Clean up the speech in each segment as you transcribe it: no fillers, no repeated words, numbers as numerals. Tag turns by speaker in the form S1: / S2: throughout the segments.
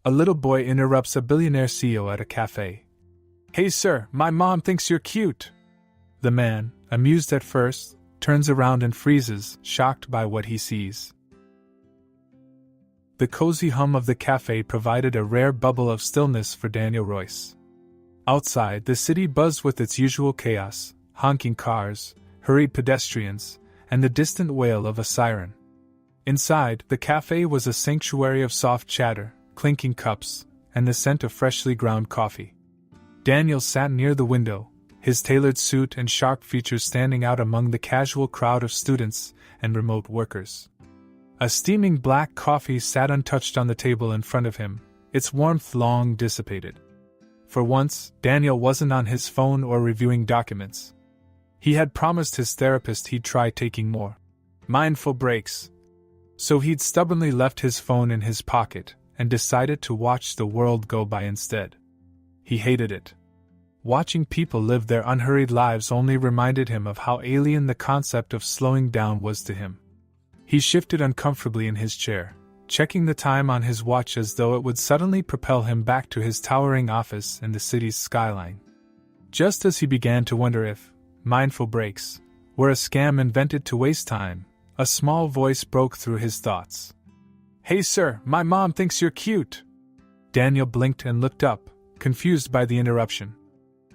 S1: A little boy interrupts a billionaire CEO at a cafe. "Hey sir, my mom thinks you're cute." The man, amused at first, turns around and freezes, shocked by what he sees. The cozy hum of the cafe provided a rare bubble of stillness for Daniel Royce. Outside, the city buzzed with its usual chaos, honking cars, hurried pedestrians, and the distant wail of a siren. Inside, the cafe was a sanctuary of soft chatter, clinking cups, and the scent of freshly ground coffee. Daniel sat near the window, his tailored suit and sharp features standing out among the casual crowd of students and remote workers. A steaming black coffee sat untouched on the table in front of him, its warmth long dissipated. For once, Daniel wasn't on his phone or reviewing documents. He had promised his therapist he'd try taking more mindful breaks. So he'd stubbornly left his phone in his pocket and decided to watch the world go by instead. He hated it. Watching people live their unhurried lives only reminded him of how alien the concept of slowing down was to him. He shifted uncomfortably in his chair, checking the time on his watch as though it would suddenly propel him back to his towering office in the city's skyline. Just as he began to wonder if mindful breaks were a scam invented to waste time, a small voice broke through his thoughts. "Hey sir, my mom thinks you're cute." Daniel blinked and looked up, confused by the interruption.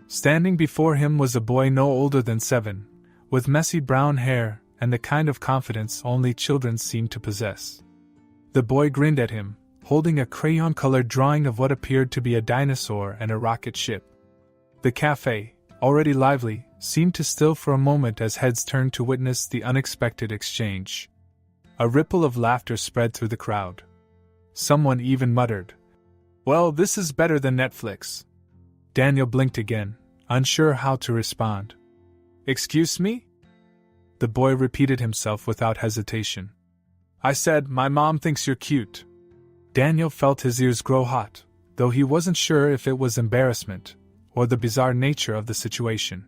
S1: Standing before him was a boy no older than 7, with messy brown hair and the kind of confidence only children seem to possess. The boy grinned at him, holding a crayon-colored drawing of what appeared to be a dinosaur and a rocket ship. The cafe, already lively, seemed to still for a moment as heads turned to witness the unexpected exchange. A ripple of laughter spread through the crowd. Someone even muttered, "Well, this is better than Netflix." Daniel blinked again, unsure how to respond. "Excuse me?" The boy repeated himself without hesitation. "I said, my mom thinks you're cute." Daniel felt his ears grow hot, though he wasn't sure if it was embarrassment or the bizarre nature of the situation.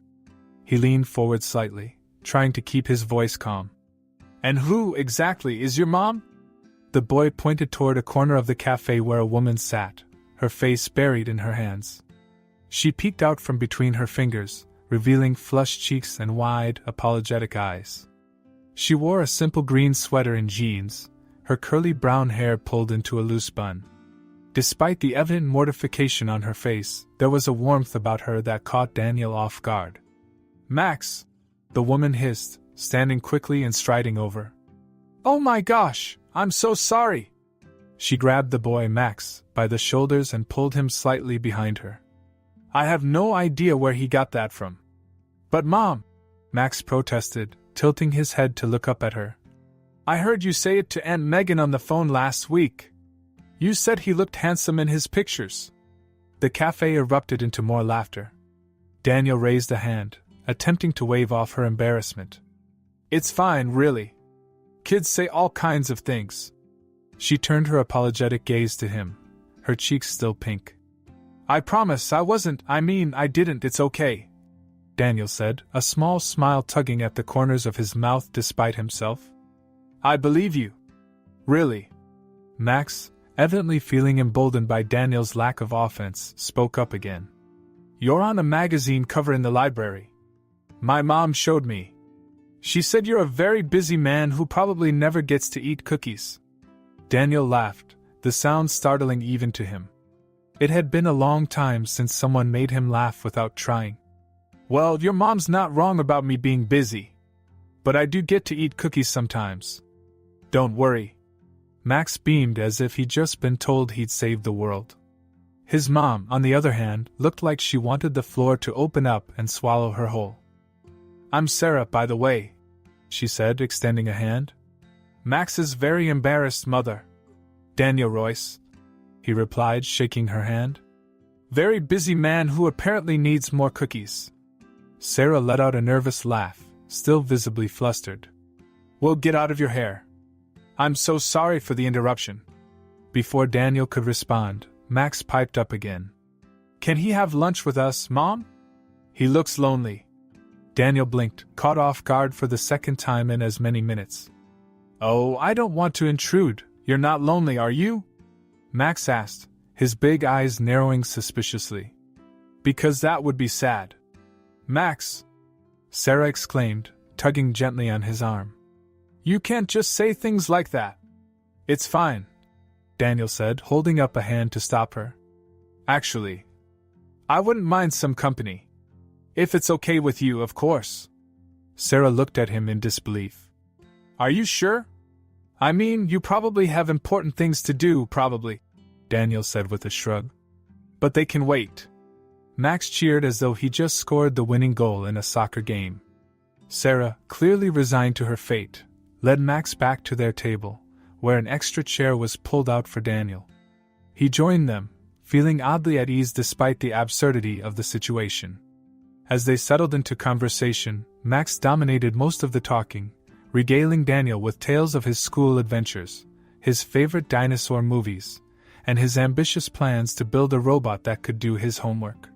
S1: He leaned forward slightly, trying to keep his voice calm. "And who, exactly, is your mom?" The boy pointed toward a corner of the cafe where a woman sat, her face buried in her hands. She peeked out from between her fingers, revealing flushed cheeks and wide, apologetic eyes. She wore a simple green sweater and jeans, her curly brown hair pulled into a loose bun. Despite the evident mortification on her face, there was a warmth about her that caught Daniel off guard. "Max!" the woman hissed, standing quickly and striding over. "Oh my gosh, I'm so sorry!" She grabbed the boy Max by the shoulders and pulled him slightly behind her. "I have no idea where he got that from." "But Mom," Max protested, tilting his head to look up at her. "I heard you say it to Aunt Megan on the phone last week. You said he looked handsome in his pictures." The cafe erupted into more laughter. Daniel raised a hand, attempting to wave off her embarrassment. "It's fine, really. Kids say all kinds of things." She turned her apologetic gaze to him, her cheeks still pink. "I promise I wasn't, I didn't, it's okay," Daniel said, a small smile tugging at the corners of his mouth despite himself. "I believe you. Really." Max, evidently feeling emboldened by Daniel's lack of offense, spoke up again. "You're on a magazine cover in the library. My mom showed me. She said you're a very busy man who probably never gets to eat cookies." Daniel laughed, the sound startling even to him. It had been a long time since someone made him laugh without trying. "Well, your mom's not wrong about me being busy. But I do get to eat cookies sometimes. Don't worry." Max beamed as if he'd just been told he'd saved the world. His mom, on the other hand, looked like she wanted the floor to open up and swallow her whole. "I'm Sarah, by the way," she said, extending a hand. "Max's very embarrassed mother." "Daniel Royce," he replied, shaking her hand. "Very busy man who apparently needs more cookies." Sarah let out a nervous laugh, still visibly flustered. "Well, get out of your hair. I'm so sorry for the interruption." Before Daniel could respond, Max piped up again. "Can he have lunch with us, Mom? He looks lonely." Daniel blinked, caught off guard for the second time in as many minutes. "Oh, I don't want to intrude. You're not lonely, are you?" Max asked, his big eyes narrowing suspiciously. Because that would be sad. Max! Sarah exclaimed, tugging gently on his arm. You can't just say things like that. It's fine, Daniel said, holding up a hand to stop her. Actually, I wouldn't mind some company. If it's okay with you, of course. Sarah looked at him in disbelief. Are you sure? I mean, you probably have important things to do, probably, Daniel said with a shrug. But they can wait. Max cheered as though he just scored the winning goal in a soccer game. Sarah, clearly resigned to her fate, led Max back to their table, where an extra chair was pulled out for Daniel. He joined them, feeling oddly at ease despite the absurdity of the situation. As they settled into conversation, Max dominated most of the talking, regaling Daniel with tales of his school adventures, his favorite dinosaur movies, and his ambitious plans to build a robot that could do his homework.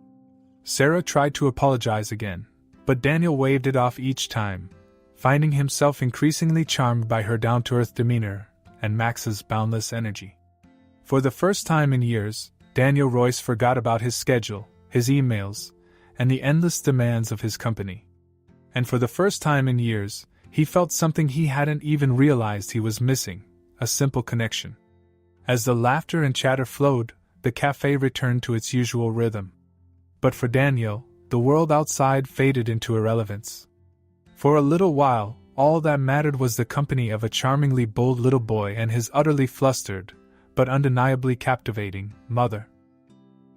S1: Sarah tried to apologize again, but Daniel waved it off each time, finding himself increasingly charmed by her down-to-earth demeanor and Max's boundless energy. For the first time in years, Daniel Royce forgot about his schedule, his emails, and the endless demands of his company. And for the first time in years, he felt something he hadn't even realized he was missing, a simple connection. As the laughter and chatter flowed, the cafe returned to its usual rhythm. But for Daniel, the world outside faded into irrelevance. For a little while, all that mattered was the company of a charmingly bold little boy and his utterly flustered, but undeniably captivating, mother.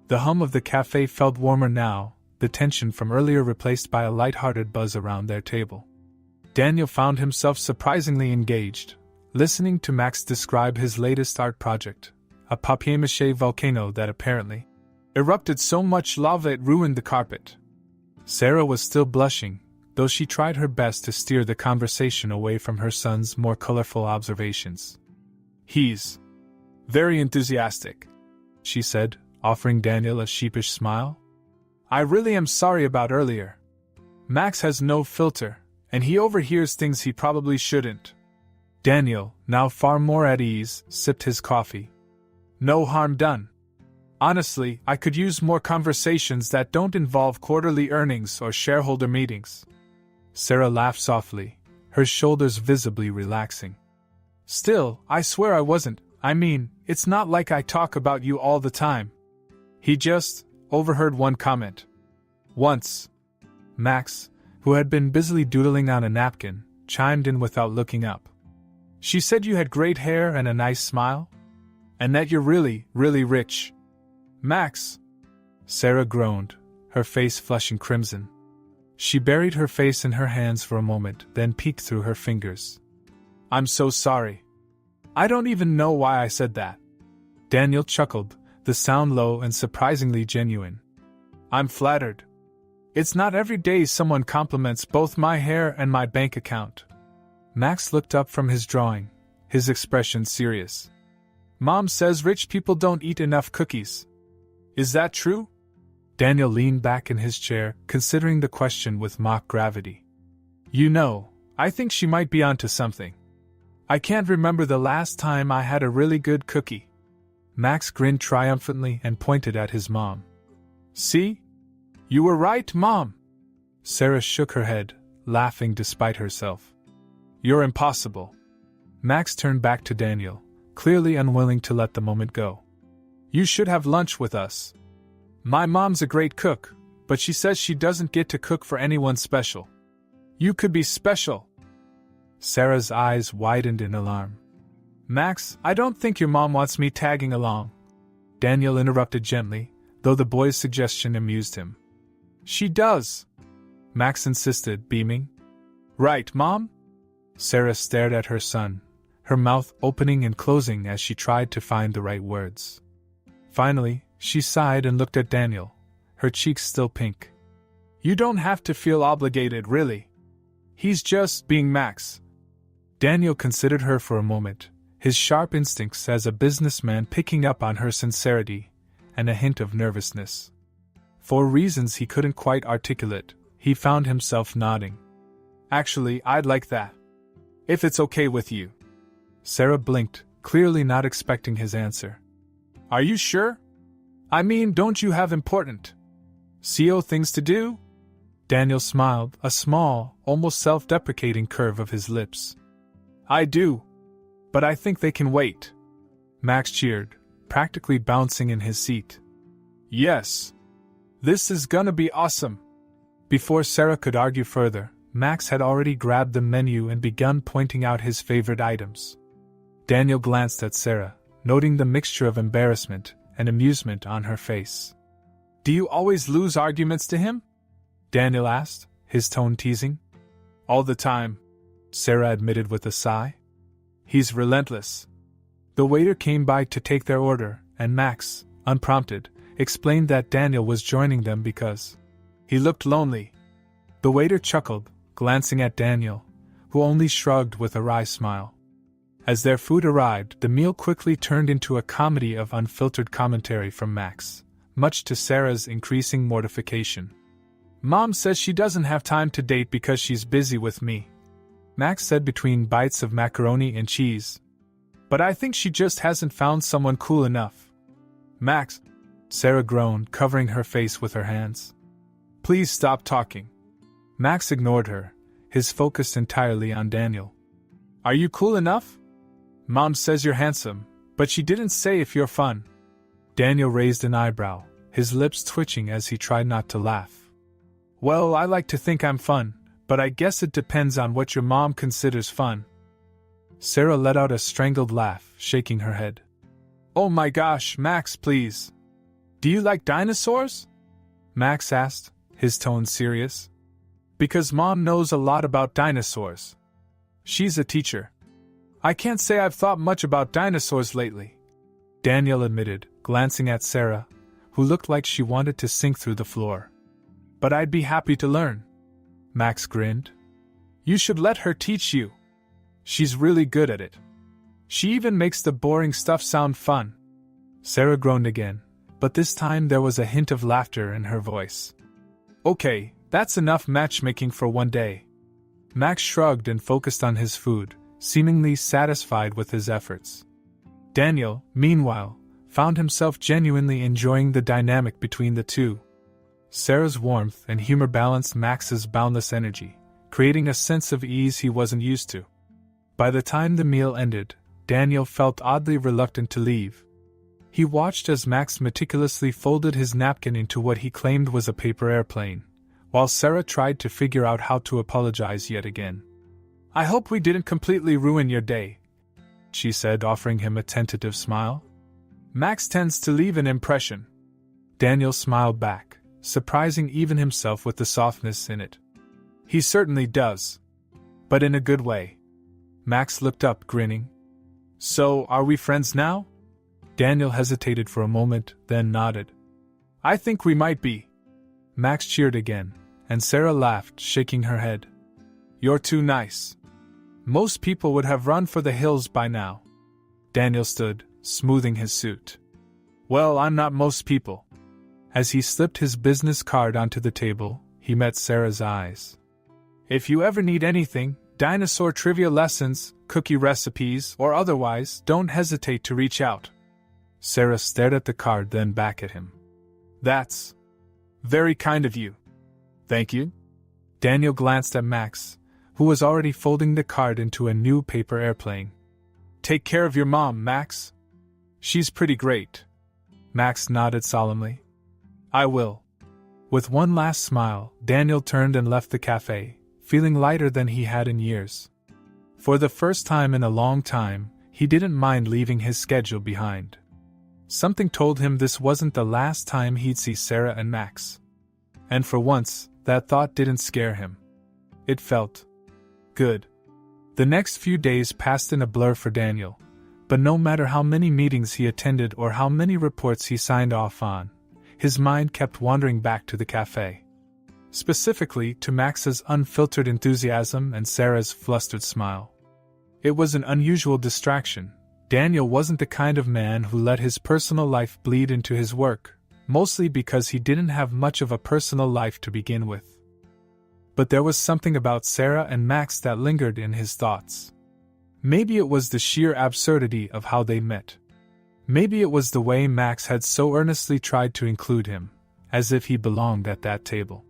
S1: The hum of the cafe felt warmer now, the tension from earlier replaced by a light-hearted buzz around their table. Daniel found himself surprisingly engaged, listening to Max describe his latest art project, a papier-mâché volcano that apparently erupted so much lava it ruined the carpet. Sarah was still blushing, though she tried her best to steer the conversation away from her son's more colorful observations. He's very enthusiastic, she said, offering Daniel a sheepish smile. I really am sorry about earlier. Max has no filter, and he overhears things he probably shouldn't. Daniel, now far more at ease, sipped his coffee. No harm done. Honestly, I could use more conversations that don't involve quarterly earnings or shareholder meetings. Sarah laughed softly, her shoulders visibly relaxing. Still, I swear I wasn't. I mean, it's not like I talk about you all the time. He just overheard one comment. Once. Max, who had been busily doodling on a napkin, chimed in without looking up. She said you had great hair and a nice smile? And that you're really, really rich. Max! Sarah groaned, her face flushing crimson. She buried her face in her hands for a moment, then peeked through her fingers. I'm so sorry. I don't even know why I said that. Daniel chuckled, the sound low and surprisingly genuine. I'm flattered. It's not every day someone compliments both my hair and my bank account. Max looked up from his drawing, his expression serious. Mom says rich people don't eat enough cookies. Is that true? Daniel leaned back in his chair, considering the question with mock gravity. You know, I think she might be onto something. I can't remember the last time I had a really good cookie. Max grinned triumphantly and pointed at his mom. See? You were right, Mom. Sarah shook her head, laughing despite herself. You're impossible. Max turned back to Daniel, clearly unwilling to let the moment go. You should have lunch with us. My mom's a great cook, but she says she doesn't get to cook for anyone special. You could be special. Sarah's eyes widened in alarm. Max, I don't think your mom wants me tagging along. Daniel interrupted gently, though the boy's suggestion amused him. She does. Max insisted, beaming. Right, Mom? Sarah stared at her son, her mouth opening and closing as she tried to find the right words. Finally, she sighed and looked at Daniel, her cheeks still pink. You don't have to feel obligated, really. He's just being Max. Daniel considered her for a moment, his sharp instincts as a businessman picking up on her sincerity and a hint of nervousness. For reasons he couldn't quite articulate, he found himself nodding. Actually, I'd like that. If it's okay with you. Sarah blinked, clearly not expecting his answer. Are you sure? I mean, don't you have important CO things to do? Daniel smiled, a small, almost self-deprecating curve of his lips. I do. But I think they can wait. Max cheered, practically bouncing in his seat. Yes. This is gonna be awesome. Before Sarah could argue further, Max had already grabbed the menu and begun pointing out his favorite items. Daniel glanced at Sarah, noting the mixture of embarrassment and amusement on her face. Do you always lose arguments to him? Daniel asked, his tone teasing. All the time, Sarah admitted with a sigh. He's relentless. The waiter came by to take their order, and Max, unprompted, explained that Daniel was joining them because he looked lonely. The waiter chuckled, glancing at Daniel, who only shrugged with a wry smile. As their food arrived, the meal quickly turned into a comedy of unfiltered commentary from Max, much to Sarah's increasing mortification. Mom says she doesn't have time to date because she's busy with me, Max said between bites of macaroni and cheese. But I think she just hasn't found someone cool enough. Max, Sarah groaned, covering her face with her hands. Please stop talking. Max ignored her, his focus entirely on Daniel. Are you cool enough? Mom says you're handsome, but she didn't say if you're fun. Daniel raised an eyebrow, his lips twitching as he tried not to laugh. Well, I like to think I'm fun, but I guess it depends on what your mom considers fun. Sarah let out a strangled laugh, shaking her head. Oh my gosh, Max, please. Do you like dinosaurs? Max asked, his tone serious. Because Mom knows a lot about dinosaurs. She's a teacher. I can't say I've thought much about dinosaurs lately, Daniel admitted, glancing at Sarah, who looked like she wanted to sink through the floor. But I'd be happy to learn. Max grinned. You should let her teach you. She's really good at it. She even makes the boring stuff sound fun. Sarah groaned again, but this time there was a hint of laughter in her voice. Okay, that's enough matchmaking for one day. Max shrugged and focused on his food, seemingly satisfied with his efforts. Daniel, meanwhile, found himself genuinely enjoying the dynamic between the two. Sarah's warmth and humor balanced Max's boundless energy, creating a sense of ease he wasn't used to. By the time the meal ended, Daniel felt oddly reluctant to leave. He watched as Max meticulously folded his napkin into what he claimed was a paper airplane, while Sarah tried to figure out how to apologize yet again. I hope we didn't completely ruin your day, she said, offering him a tentative smile. Max tends to leave an impression. Daniel smiled back, surprising even himself with the softness in it. He certainly does. But in a good way. Max looked up, grinning. So, are we friends now? Daniel hesitated for a moment, then nodded. I think we might be. Max cheered again, and Sarah laughed, shaking her head. You're too nice. Most people would have run for the hills by now. Daniel stood, smoothing his suit. Well, I'm not most people. As he slipped his business card onto the table, he met Sarah's eyes. If you ever need anything, dinosaur trivia lessons, cookie recipes, or otherwise, don't hesitate to reach out. Sarah stared at the card, then back at him. That's very kind of you. Thank you. Daniel glanced at Max, who was already folding the card into a new paper airplane. Take care of your mom, Max. She's pretty great. Max nodded solemnly. I will. With one last smile, Daniel turned and left the cafe, feeling lighter than he had in years. For the first time in a long time, he didn't mind leaving his schedule behind. Something told him this wasn't the last time he'd see Sarah and Max. And for once, that thought didn't scare him. It felt good. The next few days passed in a blur for Daniel, but no matter how many meetings he attended or how many reports he signed off on, his mind kept wandering back to the cafe. Specifically to Max's unfiltered enthusiasm and Sarah's flustered smile. It was an unusual distraction. Daniel wasn't the kind of man who let his personal life bleed into his work, mostly because he didn't have much of a personal life to begin with. But there was something about Sarah and Max that lingered in his thoughts. Maybe it was the sheer absurdity of how they met. Maybe it was the way Max had so earnestly tried to include him, as if he belonged at that table.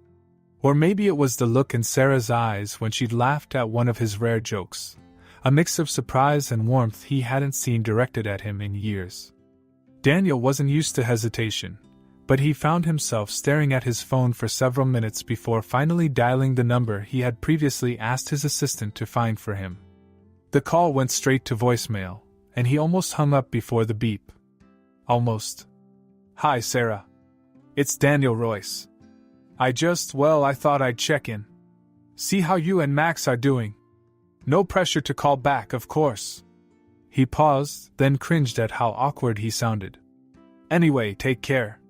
S1: Or maybe it was the look in Sarah's eyes when she'd laughed at one of his rare jokes, a mix of surprise and warmth he hadn't seen directed at him in years. Daniel wasn't used to hesitation, but he found himself staring at his phone for several minutes before finally dialing the number he had previously asked his assistant to find for him. The call went straight to voicemail, and he almost hung up before the beep. Almost. "Hi, Sarah. It's Daniel Royce. I thought I'd check in. See how you and Max are doing. No pressure to call back, of course." He paused, then cringed at how awkward he sounded. "Anyway, take care."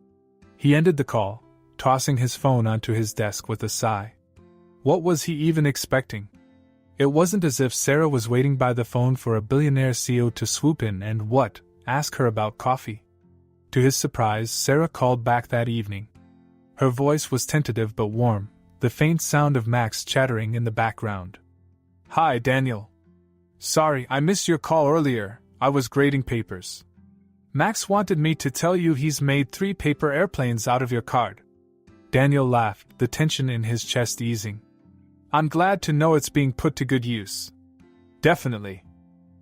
S1: He ended the call, tossing his phone onto his desk with a sigh. What was he even expecting? It wasn't as if Sarah was waiting by the phone for a billionaire CEO to swoop in and ask her about coffee. To his surprise, Sarah called back that evening. Her voice was tentative but warm, the faint sound of Max chattering in the background. "Hi, Daniel. Sorry, I missed your call earlier, I was grading papers. Max wanted me to tell you he's made 3 paper airplanes out of your card." Daniel laughed, the tension in his chest easing. "I'm glad to know it's being put to good use." "Definitely.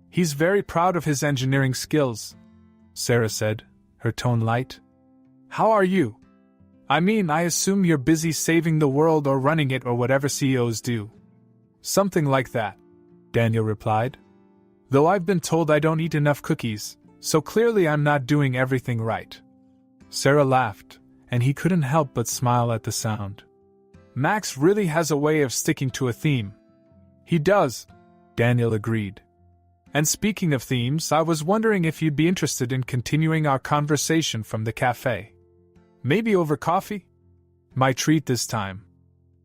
S1: He's very proud of his engineering skills," Sarah said, her tone light. "How are you? I assume you're busy saving the world or running it or whatever CEOs do." "Something like that," Daniel replied. "Though I've been told I don't eat enough cookies, so clearly I'm not doing everything right." Sarah laughed, and he couldn't help but smile at the sound. "Max really has a way of sticking to a theme." "He does," Daniel agreed. "And speaking of themes, I was wondering if you'd be interested in continuing our conversation from the cafe. Maybe over coffee? My treat this time."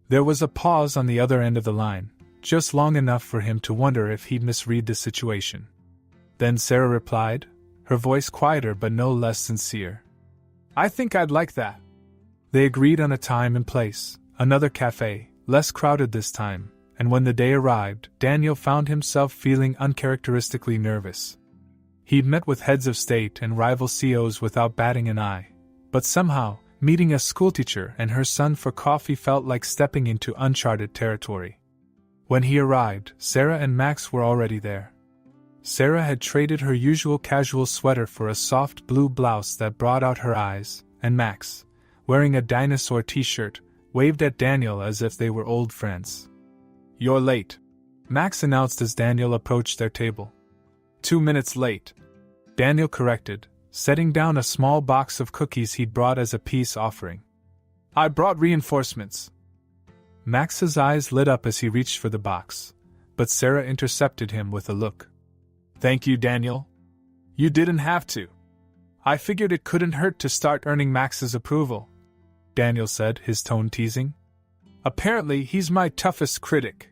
S1: There was a pause on the other end of the line, just long enough for him to wonder if he'd misread the situation. Then Sarah replied, her voice quieter but no less sincere. "I think I'd like that." They agreed on a time and place, another cafe, less crowded this time, and when the day arrived, Daniel found himself feeling uncharacteristically nervous. He'd met with heads of state and rival CEOs without batting an eye, but somehow, meeting a schoolteacher and her son for coffee felt like stepping into uncharted territory. When he arrived, Sarah and Max were already there. Sarah had traded her usual casual sweater for a soft blue blouse that brought out her eyes, and Max, wearing a dinosaur t-shirt, waved at Daniel as if they were old friends. "You're late," Max announced as Daniel approached their table. 2 minutes late," Daniel corrected, setting down a small box of cookies he'd brought as a peace offering. "I brought reinforcements." Max's eyes lit up as he reached for the box, but Sarah intercepted him with a look. "Thank you, Daniel. You didn't have to. I figured it couldn't hurt to start earning Max's approval," Daniel said, his tone teasing. "Apparently he's my toughest critic."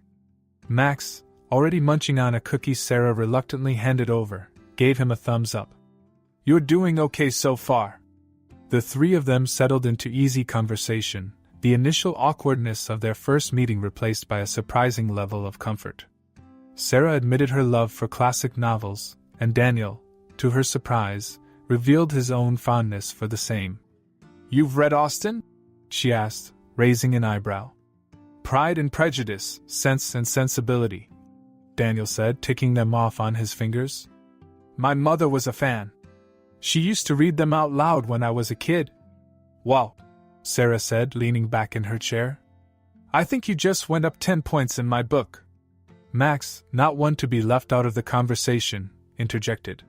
S1: Max, already munching on a cookie Sarah reluctantly handed over, gave him a thumbs up. "You're doing okay so far." The three of them settled into easy conversation, the initial awkwardness of their first meeting replaced by a surprising level of comfort. Sarah admitted her love for classic novels, and Daniel, to her surprise, revealed his own fondness for the same. "You've read Austen?" she asked, raising an eyebrow. "Pride and Prejudice, Sense and Sensibility," Daniel said, ticking them off on his fingers. "My mother was a fan. She used to read them out loud when I was a kid." "Wow," Sarah said, leaning back in her chair. "I think you just went up 10 points in my book." Max, not one to be left out of the conversation, interjected.